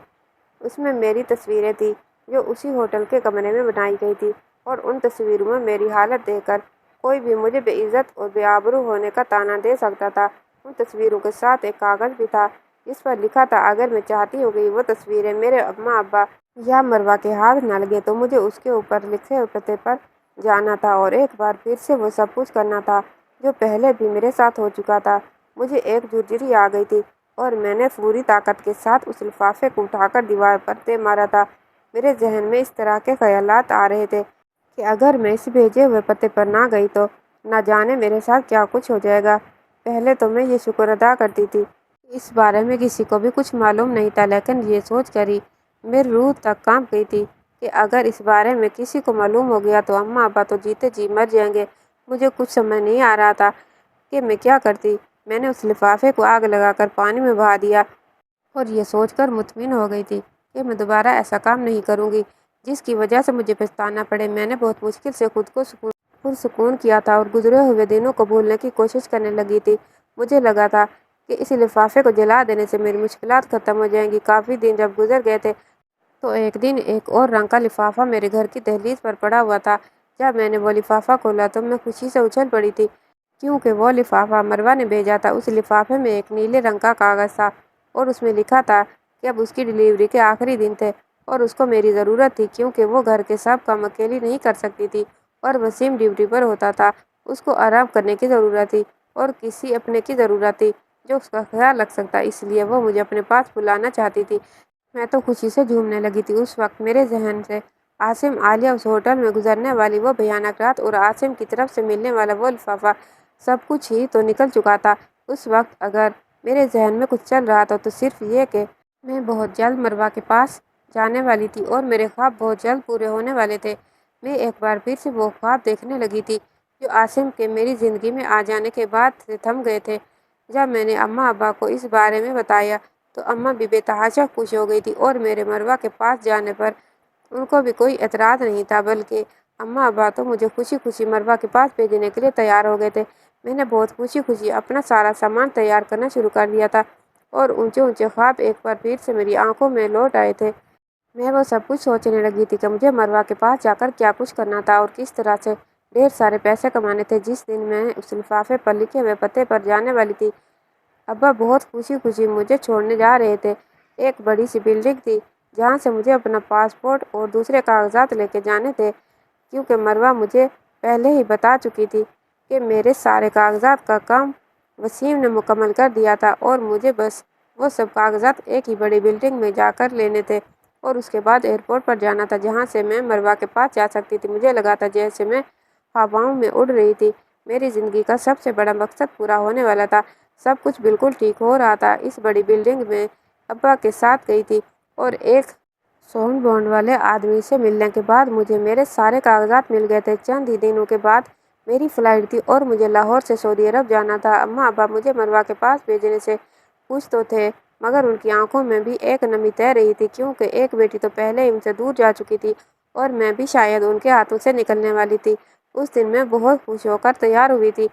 اس میں میری تصویریں تھیں جو اسی ہوٹل کے کمرے میں بنائی گئی تھی، اور ان تصویروں میں میری حالت دیکھ کر کوئی بھی مجھے بے عزت اور بے آبرو ہونے کا طعنہ دے سکتا تھا۔ ان تصویروں کے ساتھ ایک کاغذ بھی تھا جس پر لکھا تھا، اگر میں چاہتی ہوں کہ وہ تصویریں میرے اماں ابا یا مروا کے ہاتھ نہ لگے تو مجھے اس کے اوپر لکھے ہوئے پتے پر جانا تھا اور ایک بار پھر سے وہ سب کچھ کرنا تھا جو پہلے بھی میرے ساتھ ہو چکا تھا۔ مجھے ایک جھرجھری آ گئی تھی اور میں نے پوری طاقت کے ساتھ اس لفافے کو اٹھا کر دیوار پر دے مارا تھا۔ میرے ذہن میں اس طرح کے خیالات آ رہے تھے کہ اگر میں اس بھیجے ہوئے پتے پر نہ گئی تو نہ جانے میرے ساتھ کیا کچھ ہو جائے گا۔ پہلے تو میں یہ شکر ادا کرتی تھی کہ اس بارے میں کسی کو بھی کچھ معلوم نہیں تھا، لیکن یہ سوچ کر ہی میری روح تک کانپ گئی تھی کہ اگر اس بارے میں کسی کو معلوم ہو گیا تو اماں ابا تو جیتے جی مر جائیں گے۔ مجھے کچھ سمجھ نہیں آ رہا تھا کہ میں کیا کرتی۔ میں نے اس لفافے کو آگ لگا کر پانی میں بہا دیا اور یہ سوچ کر مطمئن ہو گئی تھی کہ میں دوبارہ ایسا کام نہیں کروں گی جس کی وجہ سے مجھے پچھتانا پڑے۔ میں نے بہت مشکل سے خود کو پرسکون کیا تھا اور گزرے ہوئے دنوں کو بھولنے کی کوشش کرنے لگی تھی۔ مجھے لگا تھا کہ اس لفافے کو جلا دینے سے میری مشکلات ختم ہو جائیں گی۔ کافی دن جب گزر گئے تھے تو ایک دن ایک اور رنگ کا لفافہ میرے گھر کی دہلیز پر پڑا ہوا تھا۔ جب میں نے وہ لفافہ کھولا تو میں خوشی سے اچھل پڑی تھی کیونکہ وہ لفافہ مروا نے بھیجا تھا۔ اس لفافے میں ایک نیلے رنگ کا کاغذ تھا اور اس میں لکھا تھا کہ اب اس کی ڈلیوری کے آخری دن تھے اور اس کو میری ضرورت تھی کیونکہ وہ گھر کے سب کام اکیلی نہیں کر سکتی تھی اور وسیم ڈیوٹی پر ہوتا تھا۔ اس کو آرام کرنے کی ضرورت تھی اور کسی اپنے کی ضرورت تھی جو اس کا خیال رکھ سکتا، اس لیے وہ مجھے اپنے پاس بلانا چاہتی تھی۔ میں تو خوشی سے جھومنے لگی تھی۔ اس وقت میرے ذہن سے عاصم، عالیہ، اس ہوٹل میں گزرنے والی وہ بھیانک رات اور عاصم کی طرف سے ملنے والا وہ لفافہ، سب کچھ ہی تو نکل چکا تھا۔ اس وقت اگر میرے ذہن میں کچھ چل رہا تھا تو صرف یہ کہ میں بہت جلد مروا کے پاس جانے والی تھی اور میرے خواب بہت جلد پورے ہونے والے تھے۔ میں ایک بار پھر سے وہ خواب دیکھنے لگی تھی جو عاصم کے میری زندگی میں آ جانے کے بعد سے تھم گئے تھے۔ جب میں نے اماں ابا کو اس بارے میں بتایا تو اماں بھی بے تحاشا خوش ہو گئی تھی اور میرے مروا کے پاس جانے پر ان کو بھی کوئی اعتراض نہیں تھا، بلکہ اماں ابا تو مجھے خوشی خوشی مروا کے پاس بھیجنے کے لیے تیار ہو گئے تھے۔ میں نے بہت خوشی خوشی اپنا سارا سامان تیار کرنا شروع کر دیا تھا اور اونچے اونچے خواب ایک بار پھر سے میری آنکھوں میں لوٹ آئے تھے۔ میں وہ سب کچھ سوچنے لگی تھی کہ مجھے مروا کے پاس جا کر کیا کچھ کرنا تھا اور کس طرح سے ڈھیر سارے پیسے کمانے تھے۔ جس دن میں اس لفافے پر لکھے ہوئے پتے پر جانے والی تھی، ابا بہت خوشی خوشی مجھے چھوڑنے جا رہے تھے۔ ایک بڑی سی بلڈنگ تھی جہاں سے مجھے اپنا پاسپورٹ اور دوسرے کاغذات لے کے جانے تھے کیونکہ مروا مجھے پہلے ہی بتا چکی تھی کہ میرے سارے کاغذات کا کام وسیم نے مکمل کر دیا تھا اور مجھے بس وہ سب کاغذات ایک ہی بڑی بلڈنگ میں جا کر لینے تھے اور اس کے بعد ایئرپورٹ پر جانا تھا جہاں سے میں مروا کے پاس جا سکتی تھی۔ مجھے لگا تھا جیسے میں ہواؤں میں اڑ رہی تھی۔ میری زندگی کا سب سے بڑا مقصد پورا ہونے والا تھا۔ سب کچھ بالکل ٹھیک ہو رہا تھا۔ اس بڑی بلڈنگ میں ابا کے ساتھ گئی تھی اور ایک ساؤنڈ بانڈ والے آدمی سے ملنے کے بعد مجھے میرے سارے کاغذات مل گئے تھے۔ چند ہی دنوں کے بعد میری فلائٹ تھی اور مجھے لاہور سے سعودی عرب جانا تھا۔ اماں ابا مجھے مروا کے پاس بھیجنے سے خوش تو تھے مگر ان کی آنکھوں میں بھی ایک نمی تیر رہی تھی کیونکہ ایک بیٹی تو پہلے ہی ان سے دور جا چکی تھی اور میں بھی شاید ان کے ہاتھوں سے نکلنے والی تھی۔ اس دن میں بہت خوش ہو کر تیار ہوئی تھی۔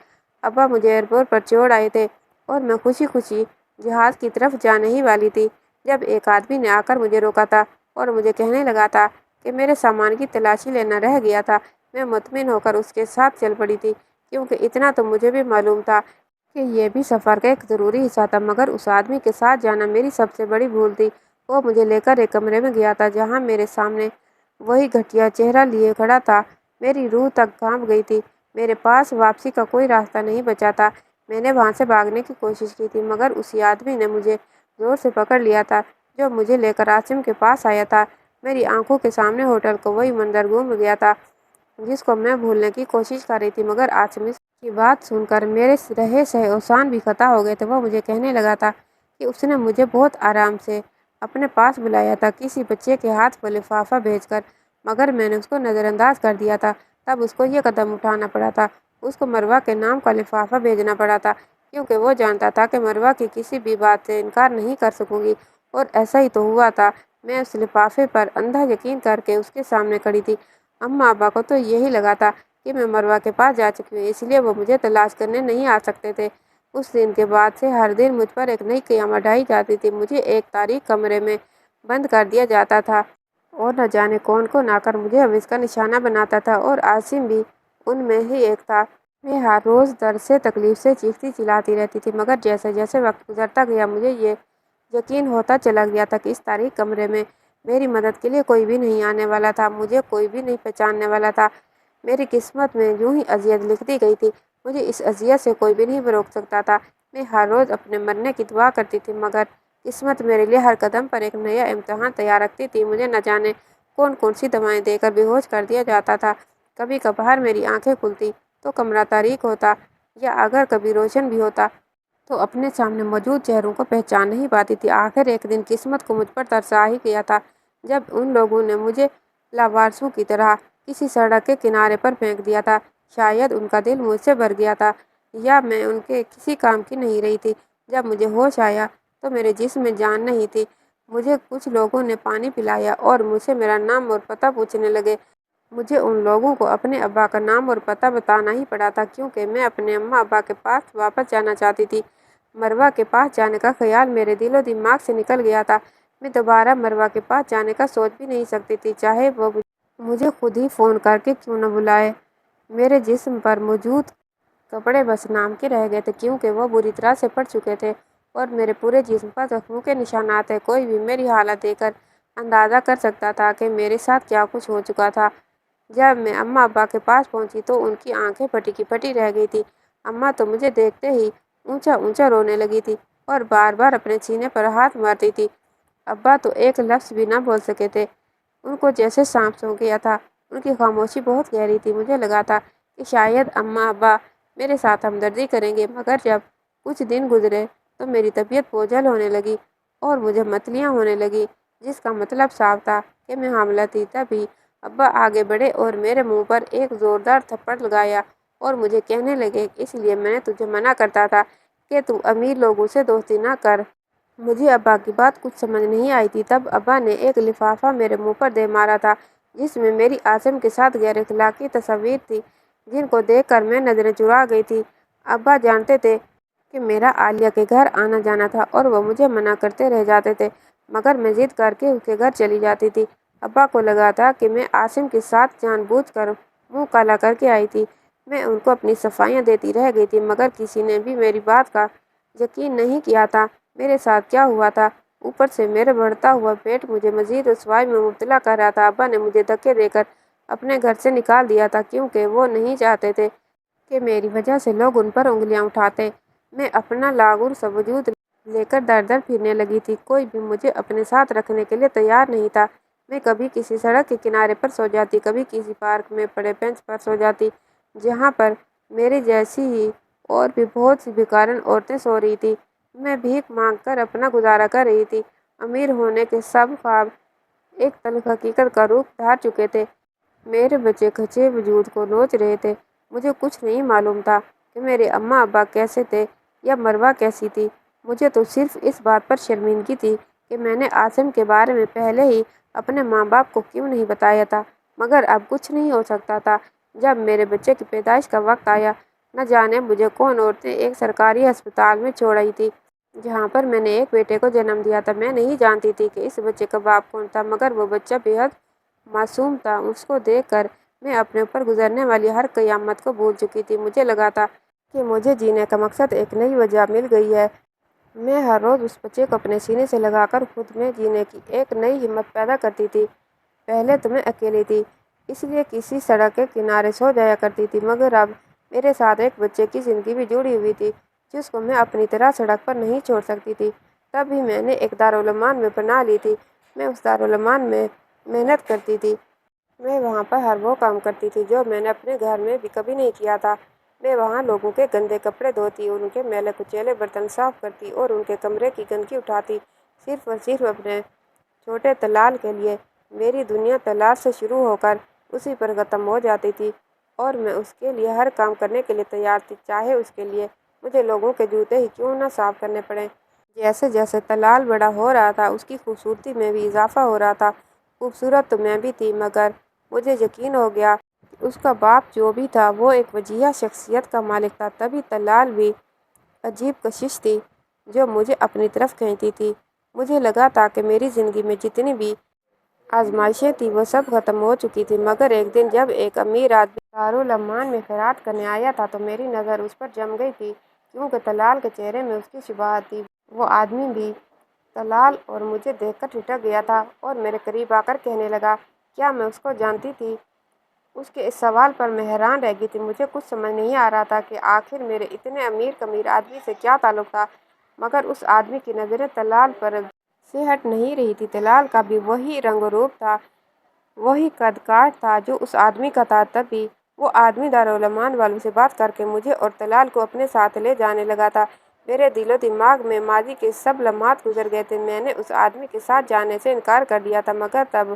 ابا مجھے ایئرپورٹ پر چھوڑ آئے تھے اور میں خوشی خوشی جہاز کی طرف جانے ہی والی تھی جب ایک آدمی نے آ کر مجھے روکا تھا اور مجھے کہنے لگا تھا کہ میرے سامان کی تلاشی لینا رہ گیا تھا۔ میں مطمئن ہو کر اس کے ساتھ چل پڑی تھی کیونکہ اتنا تو مجھے بھی معلوم تھا کہ یہ بھی سفر کا ایک ضروری حصہ تھا، مگر اس آدمی کے ساتھ جانا میری سب سے بڑی بھول تھی۔ وہ مجھے لے کر ایک کمرے میں گیا تھا جہاں میرے سامنے وہی گھٹیا چہرہ لیے کھڑا تھا۔ میری روح تک کانپ گئی تھی۔ میرے پاس واپسی کا کوئی راستہ نہیں بچا تھا۔ میں نے وہاں سے بھاگنے کی کوشش کی تھی مگر اسی آدمی نے مجھے زور سے پکڑ لیا تھا جو مجھے لے کر عاصم کے پاس آیا تھا۔ میری آنکھوں کے سامنے ہوٹل کو وہی منظر گھوم گیا تھا جس کو میں بھولنے کی کوشش کر رہی تھی، مگر عاصم کی بات سن کر میرے رہے سہے اوسان بھی ختم ہو گئے تھے۔ وہ مجھے کہنے لگا تھا کہ اس نے مجھے بہت آرام سے اپنے پاس بلایا تھا، کسی بچے کے ہاتھ میں لفافہ بھیج کر، مگر میں نے اس کو نظر انداز کر دیا تھا۔ تب اس کو یہ قدم اٹھانا پڑا تھا، اس کو مروہ کے نام کا لفافہ بھیجنا پڑا تھا، کیونکہ وہ جانتا تھا کہ مروہ کی کسی بھی بات سے انکار نہیں کر سکوں گی، اور ایسا ہی تو ہوا تھا۔ میں اس لفافے پر اندھا یقین کر کے اس کے سامنے کھڑی تھی۔ اماں ابا کو تو یہی لگا تھا کہ میں مروہ کے پاس جا چکی ہوں، اس لیے وہ مجھے تلاش کرنے نہیں آ سکتے تھے۔ اس دن کے بعد سے ہر دن مجھ پر ایک نئی قیامت ڈھائی جاتی تھی۔ مجھے ایک تاریک کمرے میں بند کر دیا جاتا تھا، اور نہ جانے کون کون آ کر مجھے اب اس کا نشانہ بناتا تھا، اور عاصم بھی ان میں ہی ایک تھا۔ میں ہر روز درد سے تکلیف سے چیختی چلاتی رہتی تھی، مگر جیسے جیسے وقت گزرتا گیا مجھے یہ یقین ہوتا چلا گیا تھا کہ اس تاریک کمرے میں میری مدد کے لیے کوئی بھی نہیں آنے والا تھا، مجھے کوئی بھی نہیں پہچاننے والا تھا۔ میری قسمت میں یوں ہی اذیت لکھ دی گئی تھی، مجھے اس اذیت سے کوئی بھی نہیں روک سکتا تھا۔ میں ہر روز اپنے مرنے کی دعا کرتی تھی، مگر قسمت میرے لیے ہر قدم پر ایک نیا امتحان تیار رکھتی تھی۔ مجھے نہ جانے کون کون سی دوائیں دے کر بے ہوش کر دیا جاتا تھا۔ کبھی کبھار میری آنکھیں کھلتی تو کمرہ تاریک ہوتا، یا اگر کبھی روشن بھی ہوتا تو اپنے سامنے موجود چہروں کو پہچان نہیں پاتی تھی۔ آخر ایک دن قسمت کو مجھ پر ترس آ ہی گیا تھا، جب ان لوگوں نے مجھے لاوارثوں کی طرح کسی سڑک کے کنارے پر پھینک دیا تھا۔ شاید ان کا دل مجھ سے بھر گیا تھا، یا میں ان کے کسی کام کی نہیں رہی تھی۔ جب مجھے ہوش آیا تو میرے جسم میں جان نہیں تھی۔ مجھے کچھ لوگوں نے پانی پلایا اور مجھ سے میرا نام اور پتہ پوچھنے لگے۔ مجھے ان لوگوں کو اپنے ابا کا نام اور پتہ بتانا ہی پڑا تھا، کیونکہ میں اپنے اماں ابا کے پاس واپس جانا چاہتی تھی۔ مروہ کے پاس جانے کا خیال میرے دل و دماغ سے نکل گیا تھا۔ میں دوبارہ مروہ کے پاس جانے کا سوچ بھی نہیں سکتی تھی، چاہے وہ مجھے خود ہی فون کر کے کیوں نہ بلائے۔ میرے جسم پر موجود کپڑے بس نام کے رہ گئے تھے، کیونکہ وہ بری طرح سے پھٹ چکے تھے، اور میرے پورے جسم پر زخموں کے نشانات ہیں۔ کوئی بھی میری حالت دیکھ کر اندازہ کر سکتا تھا کہ میرے ساتھ کیا کچھ ہو چکا تھا۔ جب میں اماں ابا کے پاس پہنچی تو ان کی آنکھیں پھٹی کی پھٹی رہ گئی تھی۔ اماں تو مجھے دیکھتے ہی اونچا اونچا رونے لگی تھی، اور بار بار اپنے سینے پر ہاتھ مارتی تھی۔ ابا تو ایک لفظ بھی نہ بول سکے تھے، ان کو جیسے سانپ سونگھ گیا تھا۔ ان کی خاموشی بہت گہری تھی۔ مجھے لگا تھا کہ شاید اماں ابا میرے ساتھ ہمدردی کریں گے، مگر جب کچھ دن گزرے تو میری طبیعت بوجھل ہونے لگی اور مجھے متلیاں ہونے لگی، جس کا مطلب صاف تھا کہ میں حاملہ تھی۔ تبھی ابا آگے بڑھے اور میرے منہ پر ایک زوردار تھپڑ لگایا اور مجھے کہنے لگے، اس لیے میں نے تجھے منع کرتا تھا کہ تو امیر لوگوں سے دوستی نہ کر۔ مجھے ابا کی بات کچھ سمجھ نہیں آئی تھی۔ تب ابا نے ایک لفافہ میرے منہ پر دے مارا تھا، جس میں میری عاصم کے ساتھ غیر اخلاقی تصاویر تھی، جن کو دیکھ کر میں نظریں چرا گئی تھی۔ ابا جانتے تھے کہ میرا عالیہ کے گھر آنا جانا تھا، اور وہ مجھے منع کرتے رہ جاتے تھے، مگر میں ضد کر کے اس کے گھر چلی جاتی تھی۔ ابا کو لگا تھا کہ میں عاصم کے ساتھ جان بوجھ کر منہ کالا کر کے آئی تھی۔ میں ان کو اپنی صفائیاں دیتی رہ گئی تھی، مگر کسی نے بھی میری بات کا یقین نہیں کیا تھا۔ میرے ساتھ کیا ہوا تھا؟ اوپر سے میرا بڑھتا ہوا پیٹ مجھے مزید رسوائی میں مبتلا کر رہا تھا۔ ابا نے مجھے دھکے دے کر اپنے گھر سے نکال دیا تھا، کیونکہ وہ نہیں چاہتے تھے کہ میری وجہ سے لوگ ان پر انگلیاں اٹھاتے۔ میں اپنا لاغر سا وجود لے کر در در پھرنے لگی تھی۔ کوئی بھی مجھے اپنے ساتھ رکھنے کے لیے تیار نہیں تھا۔ میں کبھی کسی سڑک کے کنارے پر سو جاتی، کبھی کسی پارک میں پڑے بینچ پر سو جاتی، جہاں پر میری جیسی ہی اور بھی بہت سی بھکارن عورتیں سو رہی تھیں۔ میں بھیک مانگ کر اپنا گزارا کر رہی تھی۔ امیر ہونے کے سب خواب ایک تلخ حقیقت کا روپ دھار چکے تھے۔ میرے بچے کھچے وجود کو نوچ رہے تھے۔ مجھے کچھ نہیں معلوم تھا کہ میرے اماں ابا کیسے تھے یا مروہ کیسی تھی۔ مجھے تو صرف اس بات پر شرمندگی تھی کہ میں نے عاصم کے بارے میں پہلے ہی اپنے ماں باپ کو کیوں نہیں بتایا تھا، مگر اب کچھ نہیں ہو سکتا تھا۔ جب میرے بچے کی پیدائش کا وقت آیا، نہ جانے مجھے کون عورتیں ایک سرکاری ہسپتال میں چھوڑ آئی تھی، جہاں پر میں نے ایک بیٹے کو جنم دیا تھا۔ میں نہیں جانتی تھی کہ اس بچے کا باپ کون تھا، مگر وہ بچہ بے حد معصوم تھا۔ اس کو دیکھ کر میں اپنے اوپر گزرنے والی ہر قیامت کو بھول چکی تھی۔ مجھے لگا تھا کہ مجھے جینے کا مقصد ایک نئی وجہ مل گئی ہے۔ میں ہر روز اس بچے کو اپنے سینے سے لگا کر خود میں جینے کی ایک نئی ہمت پیدا کرتی تھی۔ پہلے تو میں اکیلی تھی، اس لیے کسی سڑک کے کنارے سو جایا کرتی تھی، مگر اب میرے ساتھ ایک بچے کی زندگی بھی جڑی ہوئی تھی، جس کو میں اپنی طرح سڑک پر نہیں چھوڑ سکتی تھی۔ تب ہی میں نے ایک دارالعلوم میں پناہ لی تھی۔ میں اس دارالعلوم میں محنت کرتی تھی۔ میں وہاں پر ہر وہ کام کرتی تھی جو میں نے اپنے گھر میں بھی کبھی نہیں کیا تھا۔ میں وہاں لوگوں کے گندے کپڑے دھوتی اور ان کے میلے کچیلے برتن صاف کرتی اور ان کے کمرے کی گندگی اٹھاتی، صرف اور صرف اپنے چھوٹے طلال کے لیے۔ میری دنیا طلال سے شروع ہو کر اسی پر ختم ہو جاتی تھی اور میں اس کے لیے ہر کام کرنے کے لیے تیار تھی، چاہے اس کے لیے مجھے لوگوں کے جوتے ہی کیوں نہ صاف کرنے پڑیں۔ جیسے جیسے طلال بڑا ہو رہا تھا اس کی خوبصورتی میں بھی اضافہ ہو رہا تھا۔ خوبصورت تو میں بھی تھی، مگر مجھے یقین ہو گیا کہ اس کا باپ جو بھی تھا وہ ایک وجیہہ شخصیت کا مالک تھا۔ تبھی طلال بھی عجیب کشش تھی جو مجھے اپنی طرف کھینچتی تھی۔ مجھے لگا تھا کہ میری زندگی میں جتنی بھی آزمائشیں تھیں وہ سب ختم ہو چکی تھیں، مگر ایک دن جب ایک امیر آدمی دارالعمان میں خیرات کرنے آیا تھا تو میری نظر اس پر جم گئی تھی، کیونکہ طلال کے چہرے میں اس کی شباہت تھی۔ وہ آدمی بھی طلال اور مجھے دیکھ کر ٹھٹک گیا تھا اور میرے قریب آ کر کہنے لگا، کیا میں اس کو جانتی تھی؟ اس کے اس سوال پر میں حیران رہ گئی تھی۔ مجھے کچھ سمجھ نہیں آ رہا تھا کہ آخر میرے اتنے امیر کمیر آدمی سے کیا تعلق تھا، مگر اس آدمی کی نظریں طلال پر سے ہٹ نہیں رہی تھی۔ طلال کا بھی وہی رنگ و روپ تھا، وہی قد کاٹ تھا جو اس آدمی کا تھا۔ تبھی وہ آدمی دارالعمان والوں سے بات کر کے مجھے اور طلال کو اپنے ساتھ لے جانے لگا تھا۔ میرے دل و دماغ میں ماضی کے سب لمحات گزر گئے تھے۔ میں نے اس آدمی کے ساتھ جانے سے انکار کر دیا تھا، مگر تب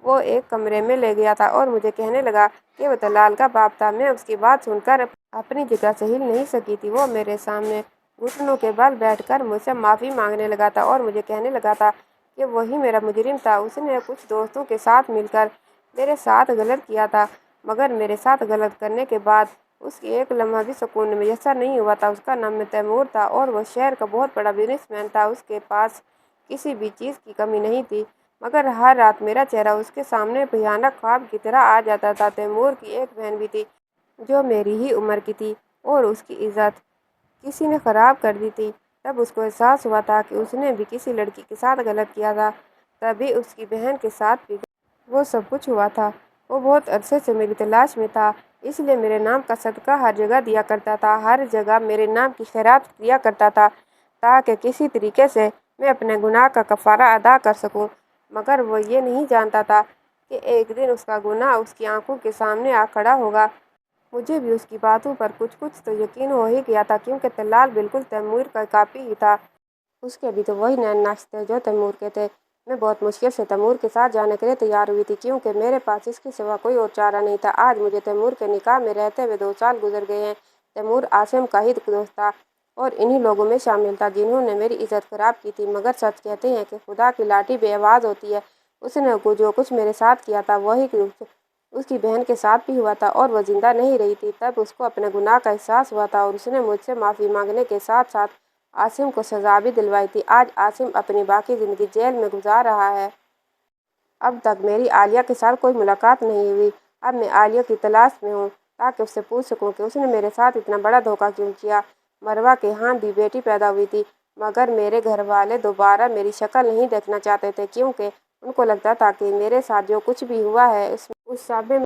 وہ ایک کمرے میں لے گیا تھا اور مجھے کہنے لگا کہ وہ طلال کا باپ تھا۔ میں اس کی بات سن کر اپنی جگہ سے ہل نہیں سکی تھی۔ وہ میرے سامنے گھٹنوں کے بل بیٹھ کر مجھ سے معافی مانگنے لگا تھا اور مجھے کہنے لگا تھا کہ وہی میرا مجرم تھا۔ اس نے کچھ دوستوں کے ساتھ مل کر میرے ساتھ غلط کیا تھا، مگر میرے ساتھ غلط کرنے کے بعد اس کی ایک لمحہ بھی سکون میسر نہیں ہوا تھا۔ اس کا نام تیمور تھا اور وہ شہر کا بہت بڑا بزنس مین تھا۔ اس کے پاس کسی بھی چیز کی کمی نہیں تھی، مگر ہر رات میرا چہرہ اس کے سامنے بھیانک خواب کی طرح آ جاتا تھا۔ تیمور کی ایک بہن بھی تھی جو میری ہی عمر کی تھی اور اس کی عزت کسی نے خراب کر دی تھی۔ تب اس کو احساس ہوا تھا کہ اس نے بھی کسی لڑکی کے ساتھ غلط کیا تھا، تبھی اس کی بہن کے ساتھ بھی وہ سب کچھ ہوا تھا۔ وہ بہت عرصے سے میری تلاش میں تھا، اس لیے میرے نام کا صدقہ ہر جگہ دیا کرتا تھا، ہر جگہ میرے نام کی خیرات کیا کرتا تھا تاکہ کسی طریقے سے میں اپنے گناہ کا کفارہ ادا کر سکوں۔ مگر وہ یہ نہیں جانتا تھا کہ ایک دن اس کا گناہ اس کی آنکھوں کے سامنے آ کھڑا ہوگا۔ مجھے بھی اس کی باتوں پر کچھ تو یقین ہو ہی گیا تھا، کیونکہ طلال بالکل تیمور کا کاپی ہی تھا۔ اس کے بھی تو وہی نین نقش تھے جو تیمور کے تھے۔ میں بہت مشکل سے تیمور کے ساتھ جانے کے لیے تیار ہوئی تھی، کیونکہ میرے پاس اس کے سوا کوئی اور چارہ نہیں تھا۔ آج مجھے تیمور کے نکاح میں رہتے ہوئے 2 سال گزر گئے ہیں۔ تیمور عاصم کا ہی دوست تھا اور انہی لوگوں میں شامل تھا جنہوں نے میری عزت خراب کی تھی، مگر سچ کہتے ہیں کہ خدا کی لاٹھی بے آواز ہوتی ہے۔ اس نے جو کچھ میرے ساتھ کیا تھا وہی اس کی بہن کے ساتھ بھی ہوا تھا اور وہ زندہ نہیں رہی تھی۔ تب اس کو اپنے گناہ کا احساس ہوا تھا اور اس نے مجھ سے معافی مانگنے کے ساتھ ساتھ عاصم کو سزا بھی دلوائی تھی۔ آج عاصم اپنی باقی زندگی جیل میں گزار رہا ہے۔ اب تک میری عالیہ کے ساتھ کوئی ملاقات نہیں ہوئی۔ اب میں عالیہ کی تلاش میں ہوں تاکہ اس سے پوچھ سکوں کہ اس نے میرے ساتھ اتنا بڑا دھوکہ کیوں کیا۔ مروہ کے ہاں بھی بیٹی پیدا ہوئی تھی، مگر میرے گھر والے دوبارہ میری شکل نہیں دیکھنا چاہتے تھے، کیونکہ ان کو لگتا تھا کہ میرے ساتھ جو کچھ بھی ہوا ہے اس شعبے میں